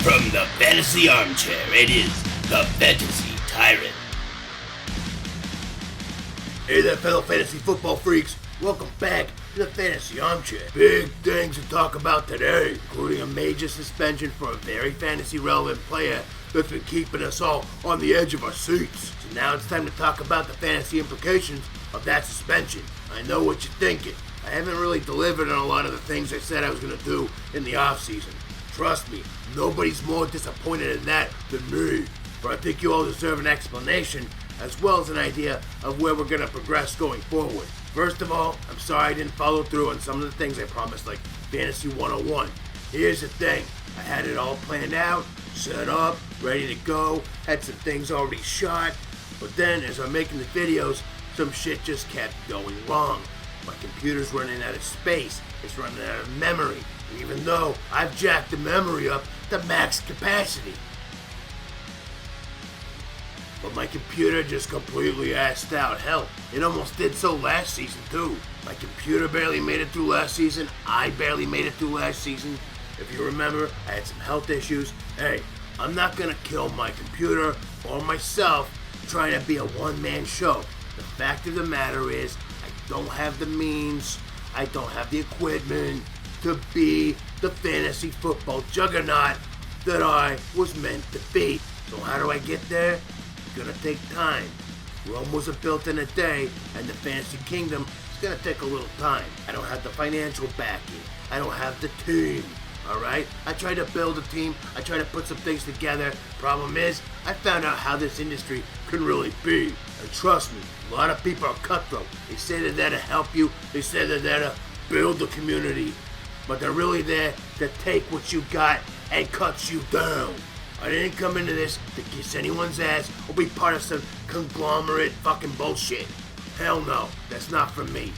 From the fantasy armchair, it is the Fantasy Tyrant. Hey there, fellow fantasy football freaks. Welcome back to the Fantasy Armchair. Big things to talk about today, including a major suspension for a very fantasy-relevant player that's been keeping us all on the edge of our seats. So now it's time to talk about the fantasy implications of that suspension. I know what you're thinking. I haven't really delivered on a lot of the things I said I was going to do in the offseason. Trust me, nobody's more disappointed in that than me. But I think you all deserve an explanation, as well as an idea of where we're going to progress going forward. First of all, I'm sorry I didn't follow through on some of the things I promised, like Fantasy 101. Here's the thing, I had it all planned out, set up, ready to go, had some things already shot, but then as I'm making the videos, some shit just kept going wrong. My computer's running out of space, it's running out of memory, even though I've jacked the memory up to max capacity. But my computer just completely assed out. Hell, it almost did so last season too. My computer barely made it through last season. I barely made it through last season. If you remember, I had some health issues. Hey, I'm not gonna kill my computer or myself trying to be a one-man show. The fact of the matter is, I don't have the means, I don't have the equipment to be the fantasy football juggernaut that I was meant to be. So how do I get there? Gonna take time. Rome wasn't built in a day, and the fantasy kingdom is gonna take a little time. I don't have the financial backing. I don't have the team. Alright? I tried to build a team. I tried to put some things together. Problem is, I found out how this industry can really be. And trust me, a lot of people are cutthroat. They say they're there to help you. They say they're there to build the community. But they're really there to take what you got and cut you down. I didn't come into this to kiss anyone's ass or be part of some conglomerate fucking bullshit. Hell no, that's not for me.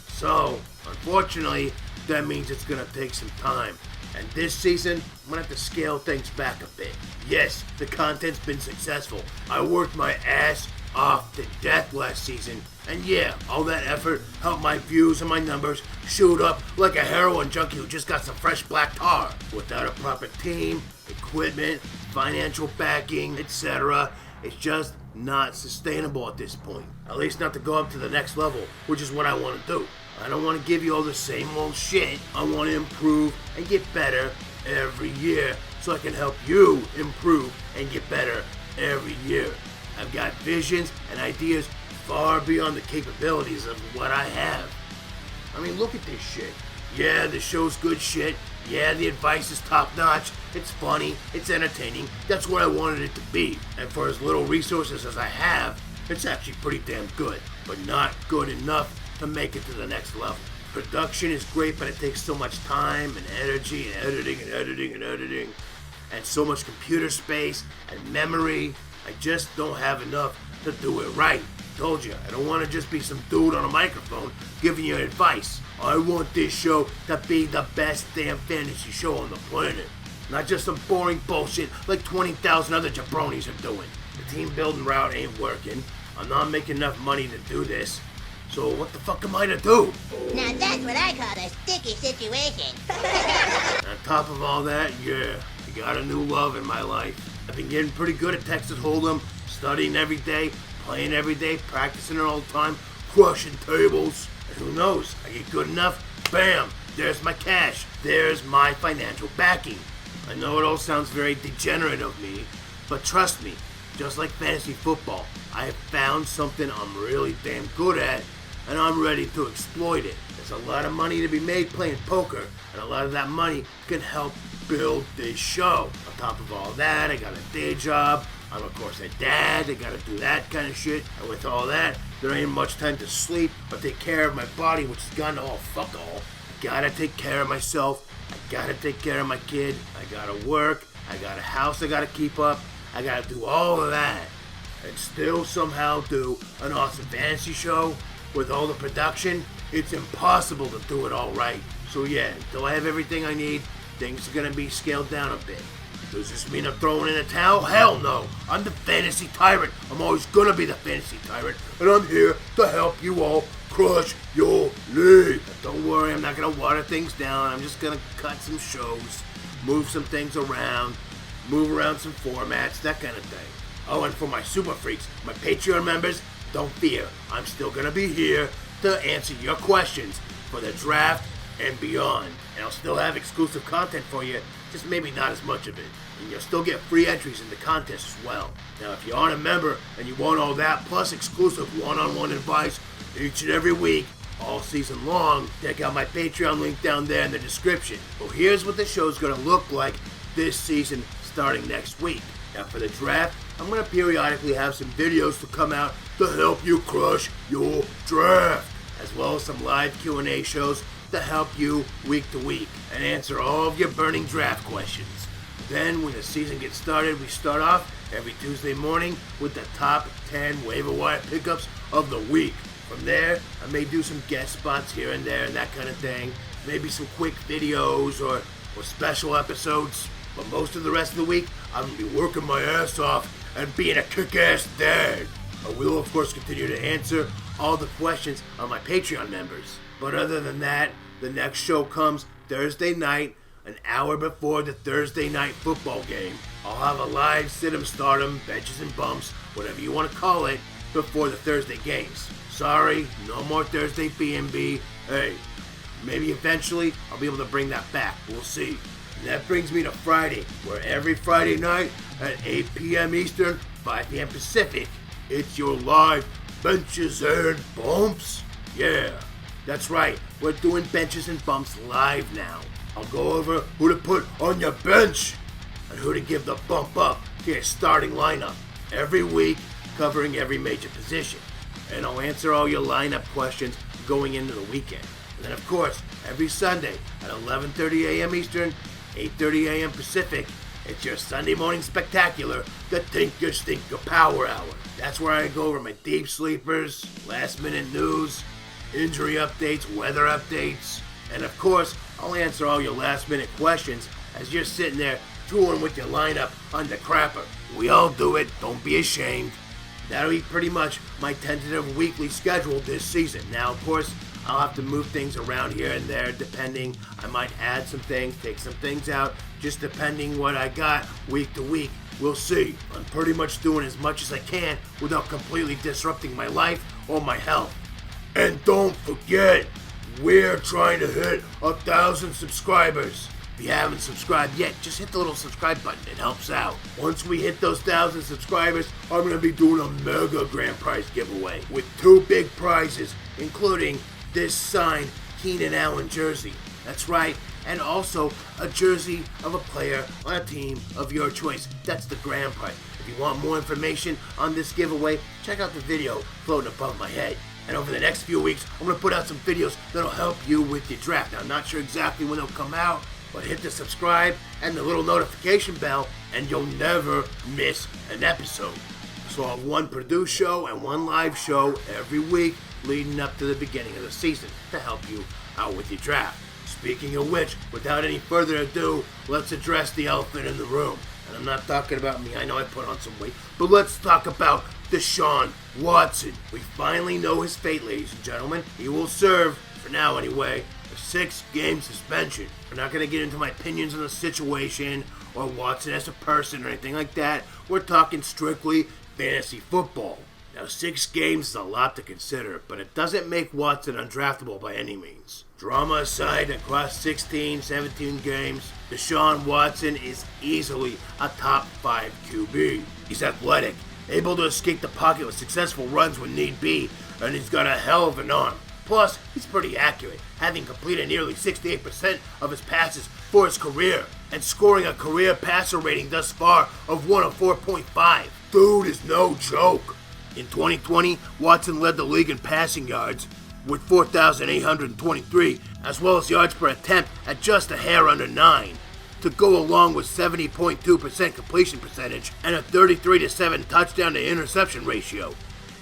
So, unfortunately, that means it's gonna take some time. And this season, I'm gonna have to scale things back a bit. Yes, the content's been successful. I worked my ass off to death last season. And yeah, all that effort helped my views and my numbers shoot up like a heroin junkie who just got some fresh black tar. Without a proper team, equipment, financial backing, etc., it's just not sustainable at this point. At least not to go up to the next level, which is what I want to do. I don't want to give you all the same old shit. I want to improve and get better every year so I can help you improve and get better every year. I've got visions and ideas far beyond the capabilities of what I have. I mean, look at this shit. Yeah, the show's good shit. Yeah, the advice is top notch. It's funny. It's entertaining. That's what I wanted it to be. And for as little resources as I have, it's actually pretty damn good. But not good enough to make it to the next level. Production is great, but it takes so much time and energy and editing. And so much computer space and memory. I just don't have enough to do it right. Told you, I don't want to just be some dude on a microphone giving you advice. I want this show to be the best damn fantasy show on the planet. Not just some boring bullshit like 20,000 other jabronis are doing. The team building route ain't working. I'm not making enough money to do this. So what the fuck am I to do? Now that's what I call a sticky situation. On top of all that, yeah, I got a new love in my life. I've been getting pretty good at Texas Hold'em, studying every day, playing every day, practicing it all the time, crushing tables. And who knows, I get good enough, bam, there's my cash, there's my financial backing. I know it all sounds very degenerate of me, but trust me, just like fantasy football, I have found something I'm really damn good at, and I'm ready to exploit it. There's a lot of money to be made playing poker, and a lot of that money can help build this show. On top of all that, I got a day job. I'm of course a dad, I gotta do that kind of shit. And with all that, there ain't much time to sleep or take care of my body, which has gone to all fuck all. I gotta take care of myself. I gotta take care of my kid. I gotta work. I got a house I gotta keep up. I gotta do all of that. And still somehow do an awesome fantasy show with all the production. It's impossible to do it all right. So yeah, until I have everything I need, things are gonna be scaled down a bit. Does this mean I'm throwing in a towel? Hell no! I'm the Fantasy Tyrant. I'm always gonna be the Fantasy Tyrant, and I'm here to help you all crush your league. Don't worry, I'm not gonna water things down. I'm just gonna cut some shows, move some things around, move around some formats, that kind of thing. Oh, and for my super freaks, my Patreon members, don't fear. I'm still going to be here to answer your questions for the draft and beyond. And I'll still have exclusive content for you, just maybe not as much of it. And you'll still get free entries into contests as well. Now, if you aren't a member and you want all that, plus exclusive one-on-one advice each and every week, all season long, check out my Patreon link down there in the description. Well, here's what the show's going to look like this season starting next week. Now, for the draft, I'm going to periodically have some videos to come out to help you crush your draft, as well as some live Q&A shows to help you week to week and answer all of your burning draft questions. Then, when the season gets started, we start off every Tuesday morning with the top 10 waiver wire pickups of the week. From there, I may do some guest spots here and there and that kind of thing. Maybe some quick videos or special episodes. But most of the rest of the week, I'm going to be working my ass off and being a kick-ass dad. I will, of course, continue to answer all the questions on my Patreon members. But other than that, the next show comes Thursday night, an hour before the Thursday night football game. I'll have a live sit-em stardom, benches and bumps, whatever you want to call it, before the Thursday games. Sorry, no more Thursday B&B. Hey, maybe eventually I'll be able to bring that back. We'll see. And that brings me to Friday, where every Friday night at 8 p.m. Eastern, 5 p.m. Pacific, it's your live benches and bumps. Yeah, that's right. We're doing benches and bumps live now. I'll go over who to put on your bench and who to give the bump up to your starting lineup every week, covering every major position. And I'll answer all your lineup questions going into the weekend. And then, of course, every Sunday at 11:30 a.m. Eastern, 8:30 a.m. Pacific, it's your Sunday morning spectacular, the Tinker Stinker Power Hour. That's where I go over my deep sleepers, last-minute news, injury updates, weather updates, and of course, I'll answer all your last-minute questions as you're sitting there tooling with your lineup on the crapper. We all do it, don't be ashamed. That'll be pretty much my tentative weekly schedule this season. Now, of course, I'll have to move things around here and there depending. I might add some things, take some things out, just depending what I got week to week. We'll see. I'm pretty much doing as much as I can without completely disrupting my life or my health. And don't forget, we're trying to hit 1,000 subscribers. If you haven't subscribed yet, just hit the little subscribe button. It helps out. Once we hit those 1,000 subscribers, I'm going to be doing a mega Grandprize Giveaway with 2 big prizes, including this signed Keenan Allen jersey. That's right. And also a jersey of a player on a team of your choice. That's the grand prize. If you want more information on this giveaway, check out the video floating above my head. And over the next few weeks, I'm going to put out some videos that'll help you with your draft. Now, I'm not sure exactly when they'll come out, but hit the subscribe and the little notification bell, and you'll never miss an episode. So I'll have one produced show and one live show every week leading up to the beginning of the season to help you out with your draft. Speaking of which, without any further ado, let's address the elephant in the room. And I'm not talking about me, I know I put on some weight, but let's talk about Deshaun Watson. We finally know his fate, ladies and gentlemen. He will serve, for now anyway, a 6-game suspension. We're not going to get into my opinions on the situation or Watson as a person or anything like that. We're talking strictly fantasy football. Now, 6 games is a lot to consider, but it doesn't make Watson undraftable by any means. Drama aside, across 16, 17 games, Deshaun Watson is easily a top 5 QB. He's athletic, able to escape the pocket with successful runs when need be, and he's got a hell of an arm. Plus, he's pretty accurate, having completed nearly 68% of his passes for his career, and scoring a career passer rating thus far of 104.5. Dude is no joke. In 2020, Watson led the league in passing yards with 4,823, as well as yards per attempt at just a hair under 9, to go along with 70.2% completion percentage and a 33-7 touchdown to interception ratio.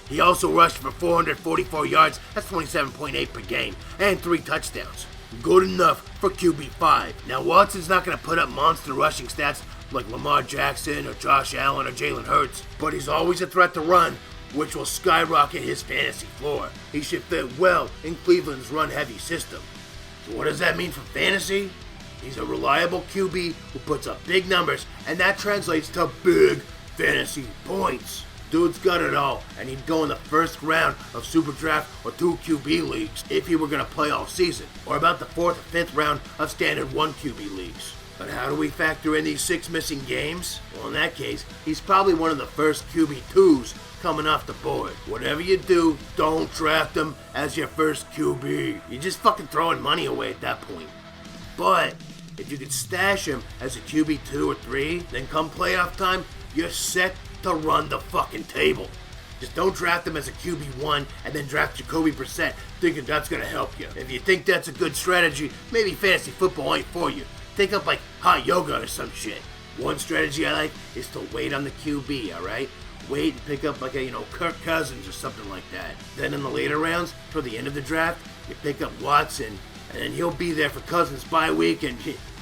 He also rushed for 444 yards, that's 27.8 per game, and 3 touchdowns. Good enough for QB5. Now, Watson's not going to put up monster rushing stats like Lamar Jackson or Josh Allen or Jalen Hurts, but he's always a threat to run, which will skyrocket his fantasy floor. He should fit well in Cleveland's run-heavy system. So what does that mean for fantasy? He's a reliable QB who puts up big numbers, and that translates to big fantasy points. Dude's got it all, and he'd go in the first round of Super Draft or 2 QB leagues if he were going to play all season, or about the 4th or 5th round of standard 1 QB leagues. But how do we factor in these 6 missing games? Well, in that case, he's probably one of the first QB2s coming off the board. Whatever you do, don't draft him as your first QB. You're just fucking throwing money away at that point. But if you could stash him as a QB2 or 3, then come playoff time, you're set to run the fucking table. Just don't draft him as a QB1 and then draft Jacoby Brissett thinking that's going to help you. If you think that's a good strategy, maybe fantasy football ain't for you. Think up like hot yoga or some shit. One strategy I like is to wait on the QB, alright? Wait and pick up like a, Kirk Cousins or something like that. Then in the later rounds, toward the end of the draft, you pick up Watson, and then he'll be there for Cousins bye week, and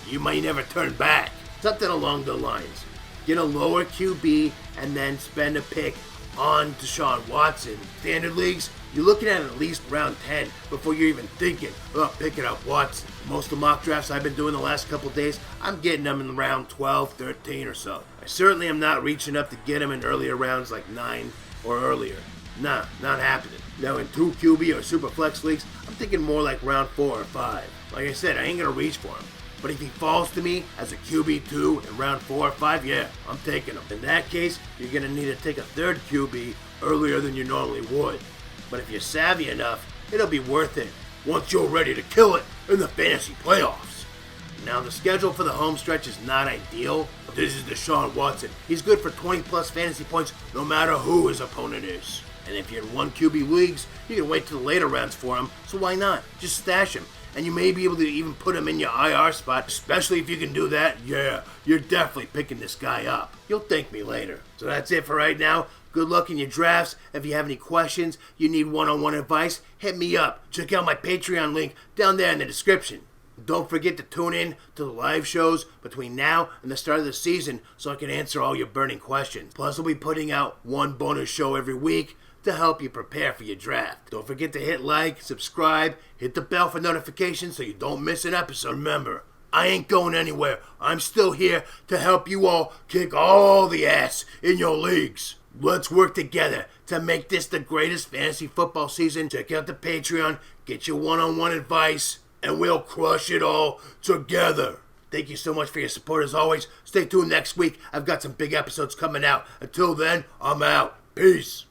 you might never turn back. Something along the lines. Get a lower QB and then spend a pick on Deshaun Watson. Standard leagues, you're looking at least round 10 before you're even thinking of picking up Watson. Most of the mock drafts I've been doing the last couple days, I'm getting them in round 12, 13 or so. I certainly am not reaching up to get him in earlier rounds like 9 or earlier. Nah, not happening. Now in 2 QB or super flex leagues, I'm thinking more like round 4 or 5. Like I said, I ain't gonna reach for him. But if he falls to me as a QB2 in round 4 or 5, yeah, I'm taking him. In that case, you're going to need to take a 3rd QB earlier than you normally would. But if you're savvy enough, it'll be worth it once you're ready to kill it in the fantasy playoffs. Now, the schedule for the home stretch is not ideal, but this is Deshaun Watson. He's good for 20 plus fantasy points no matter who his opponent is. And if you're in 1 QB leagues, you can wait till the later rounds for him, so why not? Just stash him. And you may be able to even put him in your IR spot, especially if you can do that. Yeah, you're definitely picking this guy up. You'll thank me later. So that's it for right now. Good luck in your drafts. If you have any questions, you need one-on-one advice, hit me up. Check out my Patreon link down there in the description. Don't forget to tune in to the live shows between now and the start of the season so I can answer all your burning questions. Plus, I'll be putting out 1 bonus show every week to help you prepare for your draft. Don't forget to hit like, subscribe, hit the bell for notifications so you don't miss an episode. Remember, I ain't going anywhere. I'm still here to help you all kick all the ass in your leagues. Let's work together to make this the greatest fantasy football season. Check out the Patreon, get your one-on-one advice, and we'll crush it all together. Thank you so much for your support as always. Stay tuned next week. I've got some big episodes coming out. Until then, I'm out. Peace.